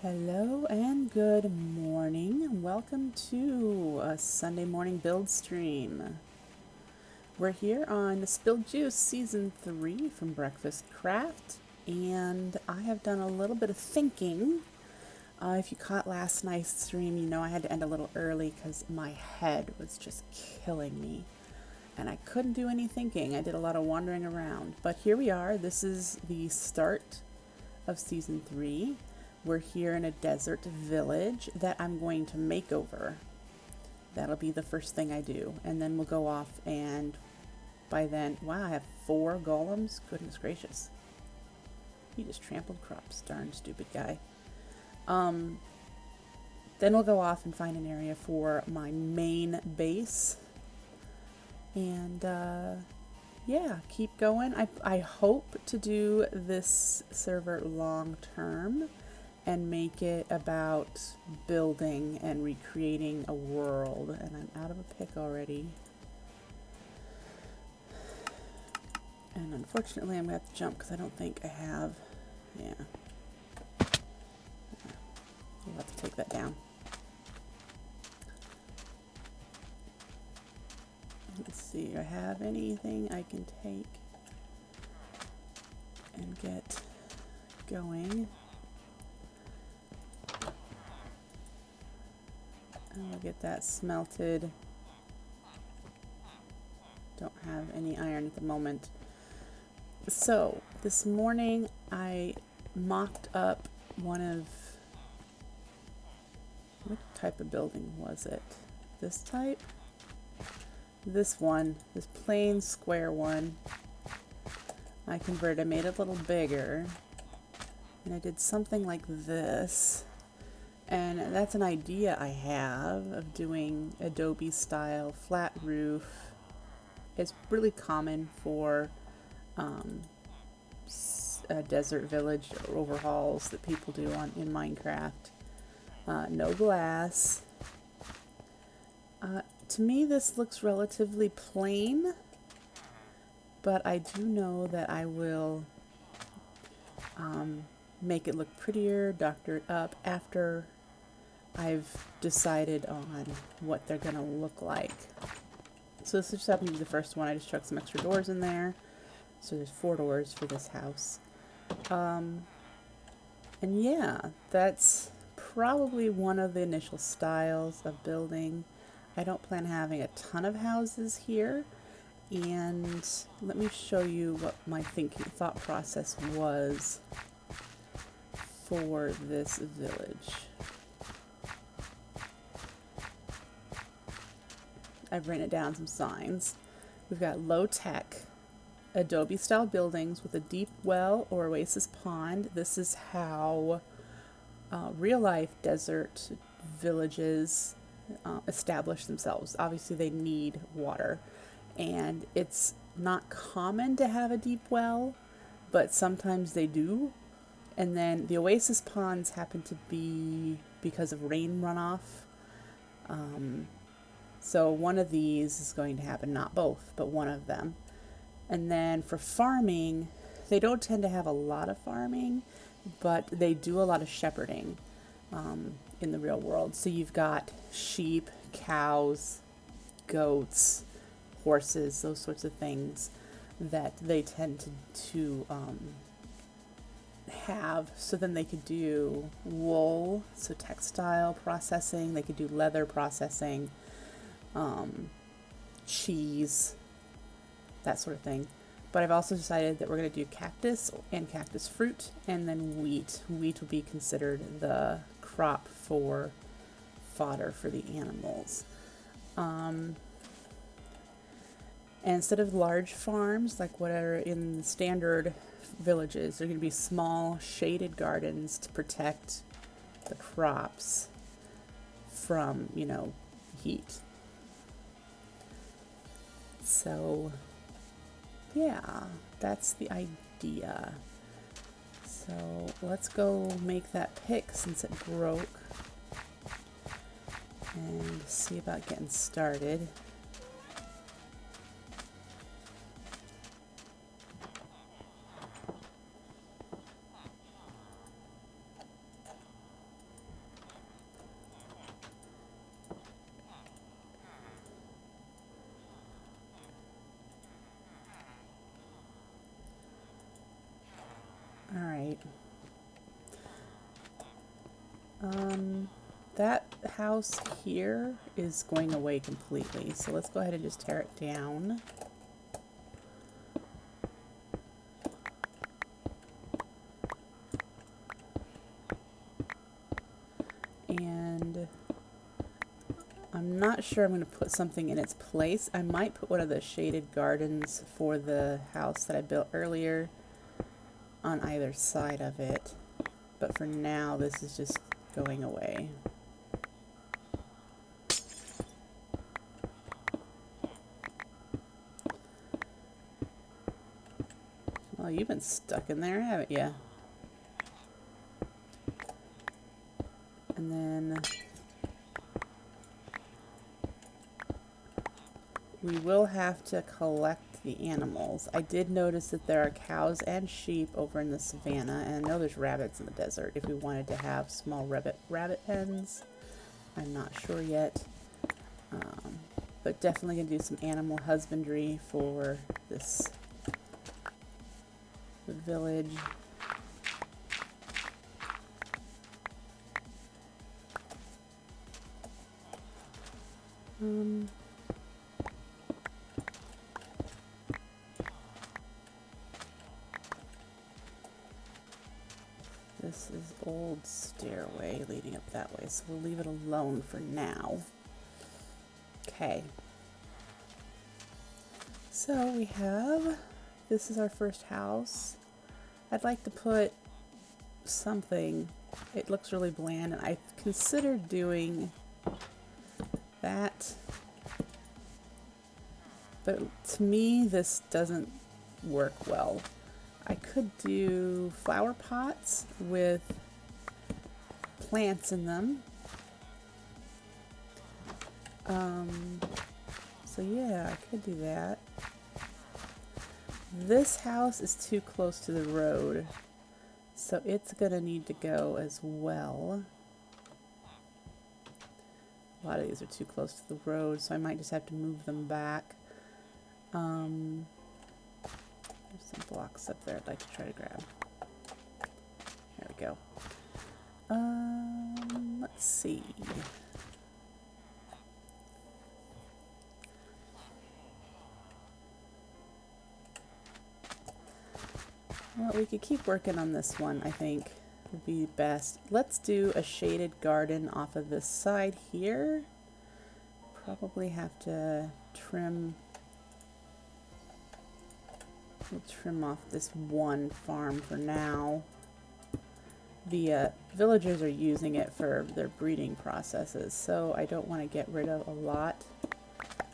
Hello and good morning. Welcome to a Sunday morning build stream. We're here on Spilled Juice Season 3 from Breakfastcraft, and I have done a little bit of thinking. If you caught last night's stream, you know I had to end a little early because my head was just killing me, and I couldn't do any thinking. I did a lot of wandering around, but here we are. This is the start of Season 3. We're here in a desert village that I'm going to make over. That'll be the first thing I do. And then we'll go off, and by then, wow, I have 4 golems? Goodness gracious. He just trampled crops. Darn stupid guy. Then we'll go off and find an area for my main base. And yeah, keep going. I hope to do this server long term and make it about building and recreating a world. And I'm out of a pick already. And unfortunately, I'm going to have to jump because I don't think I have. Yeah. We'll have to take that down. Let's see, do I have anything I can take and get going? I'll get that smelted. Don't have any iron at the moment. So, this morning I mocked up one of... What type of building was it? This type? This one. This plain square one. I converted. I made it a little bigger. And I did something like this. And that's an idea I have of doing Adobe style flat roof. It's really common for desert village overhauls that people do in Minecraft. No glass. To me this looks relatively plain, but I do know that I will make it look prettier, doctor it up after I've decided on what they're gonna look like. So this just happened to be the first one. I just chucked some extra doors in there. So there's 4 doors for this house. And yeah, that's probably one of the initial styles of building. I don't plan having a ton of houses here. And let me show you what my thought process was for this village. I've written it down some signs. We've got low-tech, Adobe-style buildings with a deep well or oasis pond. This is how real-life desert villages establish themselves. Obviously, they need water, and it's not common to have a deep well, but sometimes they do. And then the oasis ponds happen to be because of rain runoff. So one of these is going to happen, not both, but one of them. And then for farming, they don't tend to have a lot of farming, but they do a lot of shepherding in the real world. So you've got sheep, cows, goats, horses, those sorts of things that they tend to have. So then they could do wool, so textile processing, they could do leather processing, cheese, that sort of thing. But I've also decided that we're going to do cactus and cactus fruit, and then wheat. Wheat will be considered the crop for fodder for the animals. And instead of large farms like what are in the standard villages, they're going to be small shaded gardens to protect the crops from, heat. So yeah, that's the idea. So let's go make that pick since it broke and see about getting started. right. That house here is going away completely, so let's go ahead and just tear it down. And I'm not sure I'm going to put something in its place. I might put one of the shaded gardens for the house that I built earlier on either side of it. But for now, this is just going away. Well, you've been stuck in there, haven't you? And then we will have to collect the animals. I did notice that there are cows and sheep over in the savannah, and I know there's rabbits in the desert if we wanted to have small rabbit pens. I'm not sure yet. But definitely going to do some animal husbandry for this village. This is old stairway leading up that way, so we'll leave it alone for now. Okay. So we have, this is our first house. I'd like to put something, it looks really bland, and I considered doing that, but to me this doesn't work well. I could do flower pots with plants in them. So yeah, I could do that. This house is too close to the road, so it's gonna need to go as well. A lot of these are too close to the road, so I might just have to move them back. There's some blocks up there I'd like to try to grab. There we go. Let's see. Well, we could keep working on this one, I think would be best. Let's do a shaded garden off of this side here. Probably have to trim. We'll trim off this one farm for now. The villagers are using it for their breeding processes, so I don't want to get rid of a lot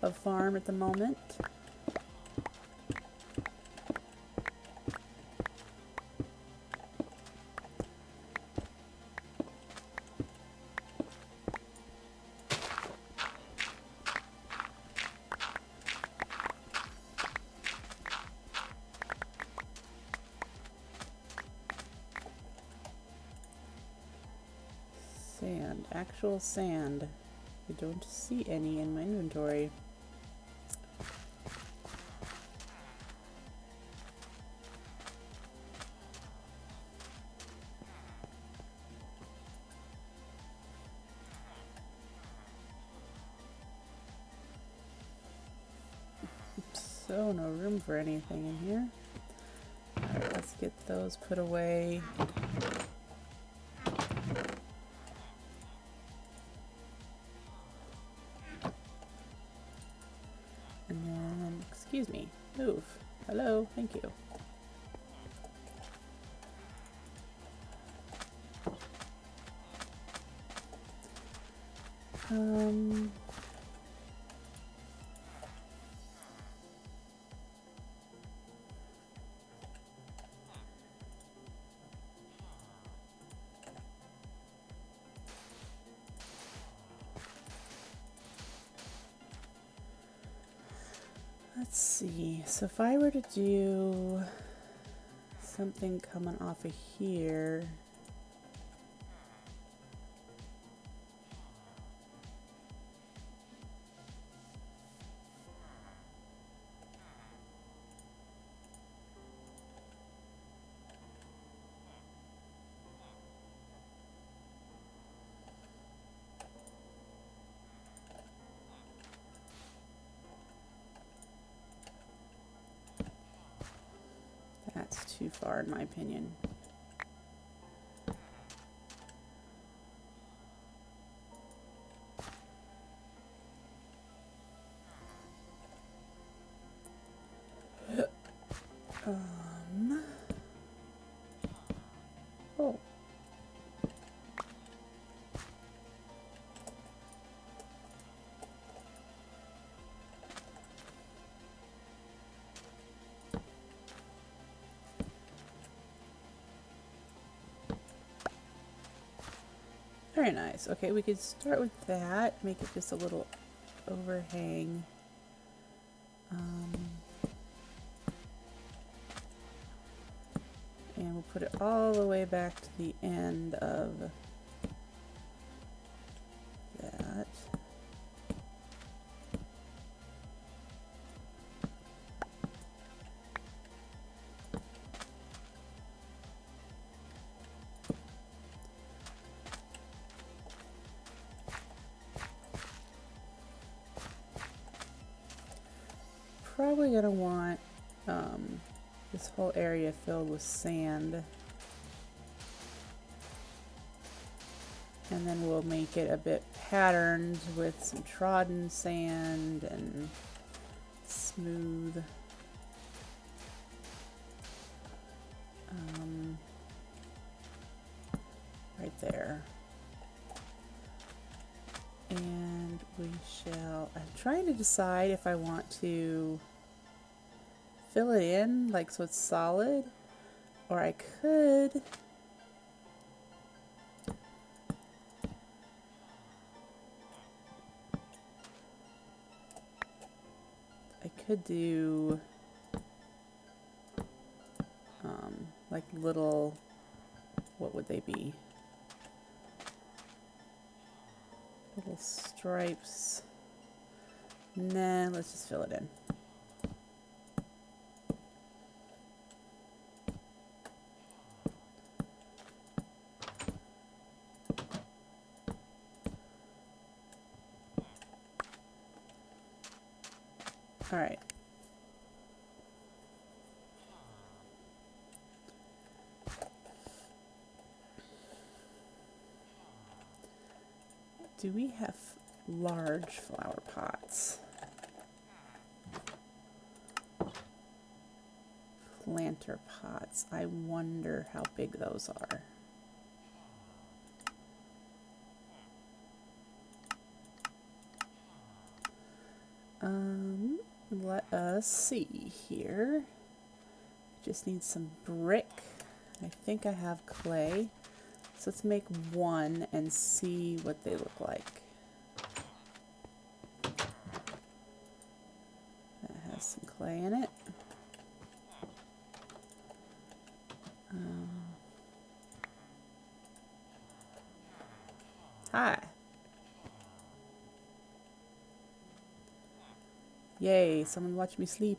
of farm at the moment. Sand, actual sand. I don't see any in my inventory. So no room for anything in here. Alright, let's get those put away. And then, excuse me, move. Hello, thank you. Let's see, so if I were to do something coming off of here, far, in my opinion. Oh. Very nice. Okay, we could start with that. Make it just a little overhang. And we'll put it all the way back to the end of that. Probably gonna want this whole area filled with sand, and then we'll make it a bit patterned with some trodden sand and smooth. Right there. And we shall, I'm trying to decide if I want to fill it in, like so it's solid, or I could do like little, what would they be? Little stripes. Nah, let's just fill it in. All right. Do we have large flower pots? Planter pots. I wonder how big those are. Let us see here. Just need some brick. I think I have clay. So let's make one and see what they look like. That has some clay in it. Hi. Yay, someone watch me sleep.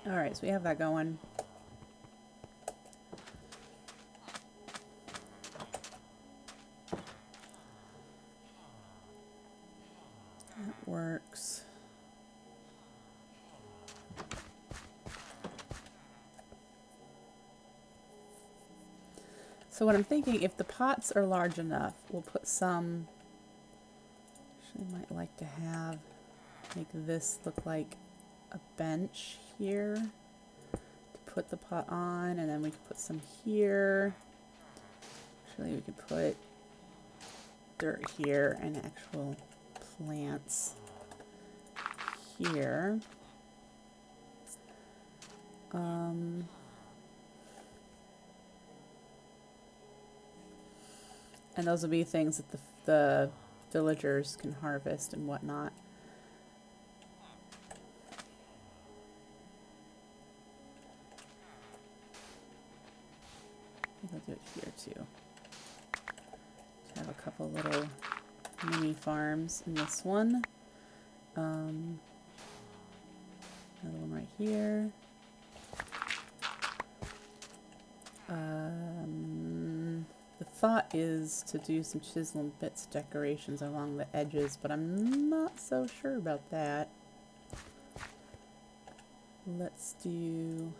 Alright, so we have that going. That works. So what I'm thinking, if the pots are large enough, we'll put some, actually might like to have, make this look like a bench here to put the pot on, and then we could put some here. Actually, we could put dirt here and actual plants here. And those will be things that the villagers can harvest and whatnot. I think I'll do it here too. Have a couple little mini farms in this one. Another one right here. The thought is to do some chisel and bits decorations along the edges, but I'm not so sure about that. Let's do...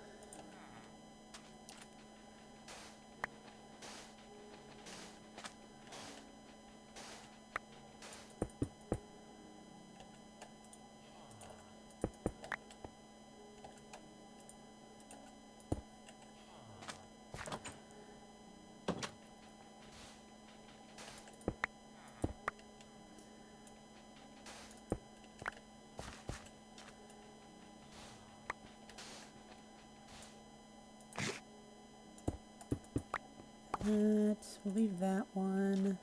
we'll leave that one.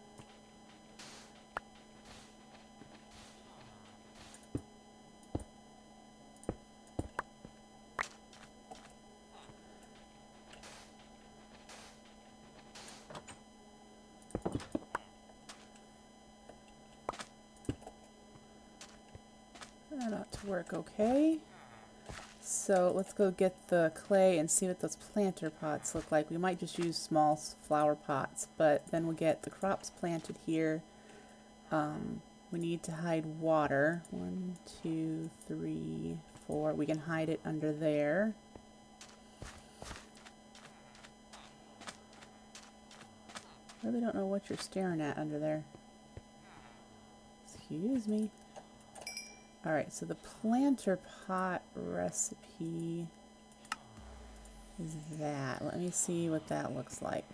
That ought to work okay. So let's go get the clay and see what those planter pots look like. We might just use small flower pots, but then we'll get the crops planted here. We need to hide water. 1, 2, 3, 4. We can hide it under there. I really don't know what you're staring at under there. Excuse me. Alright, so the planter pot recipe is that. Let me see what that looks like.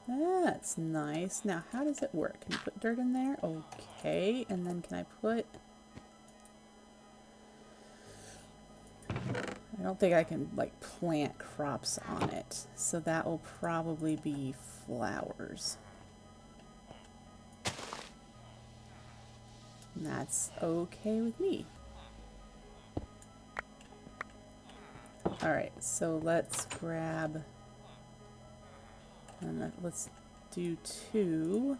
That's nice. Now, how does it work? Can you put dirt in there? Okay, and then can I put... I don't think I can, like, plant crops on it. So that will probably be flowers. And that's okay with me. Alright, so let's grab, and let's do 2.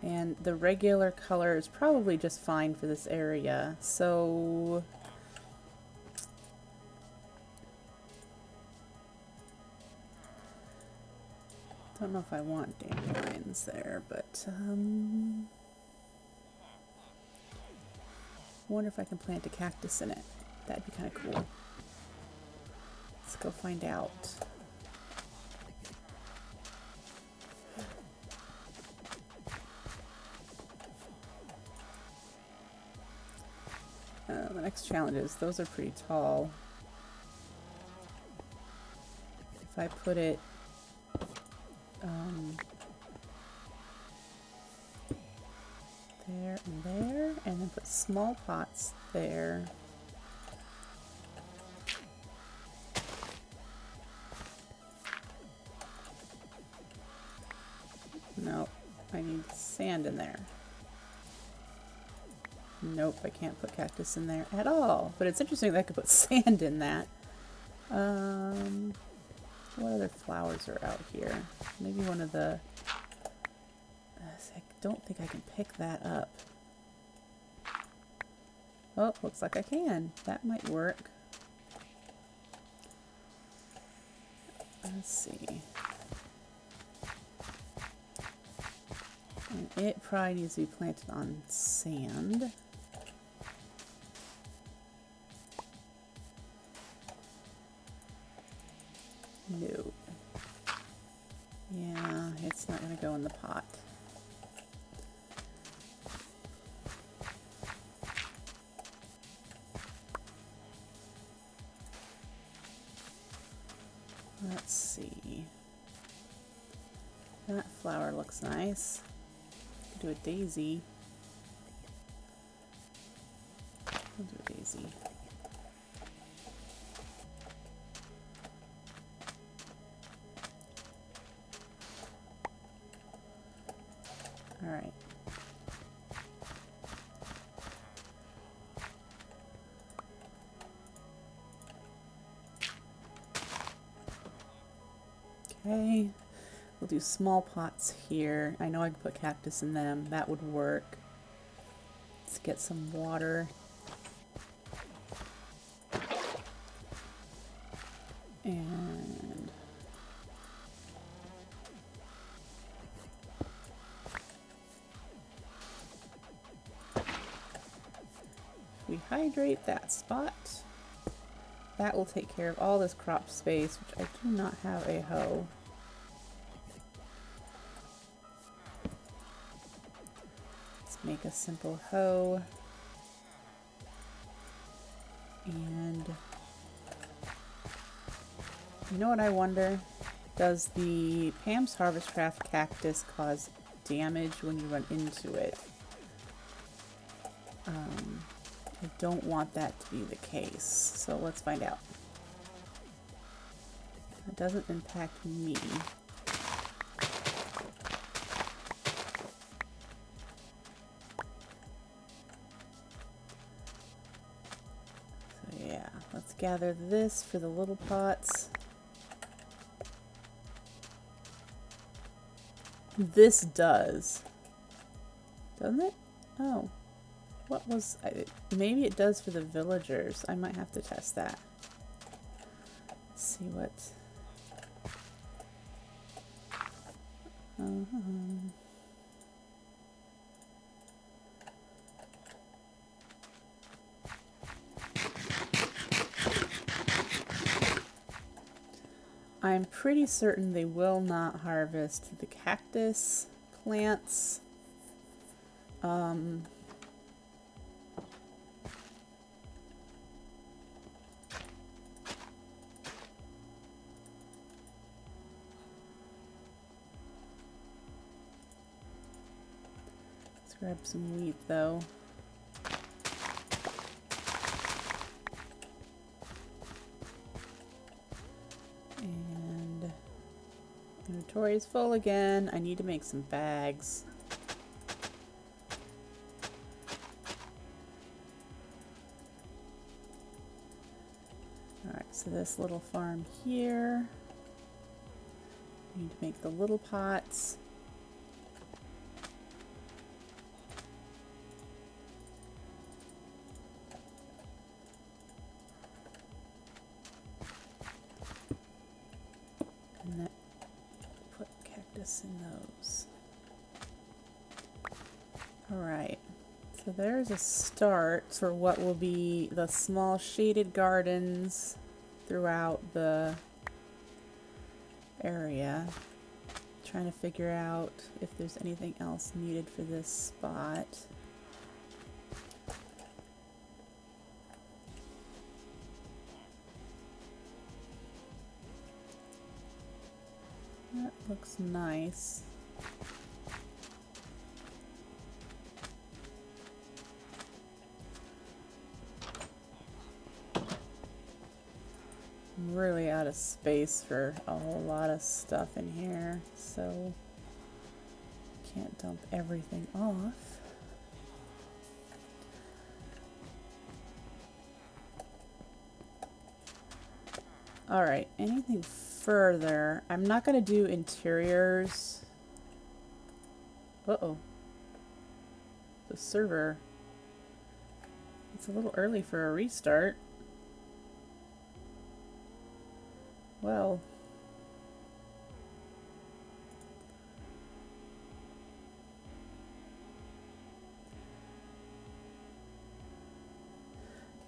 And the regular color is probably just fine for this area. So don't know if I want dandelions there, but I wonder if I can plant a cactus in it. That'd be kind of cool. Let's go find out. The next challenge is, those are pretty tall. If I put it there and there, and then put small pots there. Nope, I need sand in there. Nope, I can't put cactus in there at all. But it's interesting that I could put sand in that. What other flowers are out here? Maybe one of the... I don't think I can pick that up. Oh, looks like I can. That might work. Let's see. And it probably needs to be planted on sand. No. Yeah, it's not going to go in the pot. Let's see. That flower looks nice. Do a daisy. I'll do a daisy. All right. Okay. We'll do small pots here. I know I can put cactus in them. That would work. Let's get some water. And we hydrate that spot. That will take care of all this crop space, which I do not have a hoe. Let's make a simple hoe. And you know what I wonder? Does the Pam's Harvestcraft cactus cause damage when you run into it? I don't want that to be the case, so let's find out. It doesn't impact me. So yeah, let's gather this for the little pots. This does. Doesn't it? Oh. What was... maybe it does for the villagers. I might have to test that. Let's see what... I'm pretty certain they will not harvest the cactus plants. Let's grab some wheat though. And inventory is full again. I need to make some bags. Alright, so this little farm here. I need to make the little pots. And that, put cactus in those. Alright, so there's a start for what will be the small shaded gardens throughout the area. Trying to figure out if there's anything else needed for this spot. That looks nice. I'm really out of space for a whole lot of stuff in here, so can't dump everything off. Alright, anything further? I'm not going to do interiors. Uh-oh. The server. It's a little early for a restart. Well.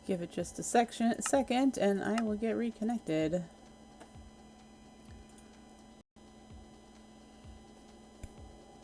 Give it just a second and I will get reconnected.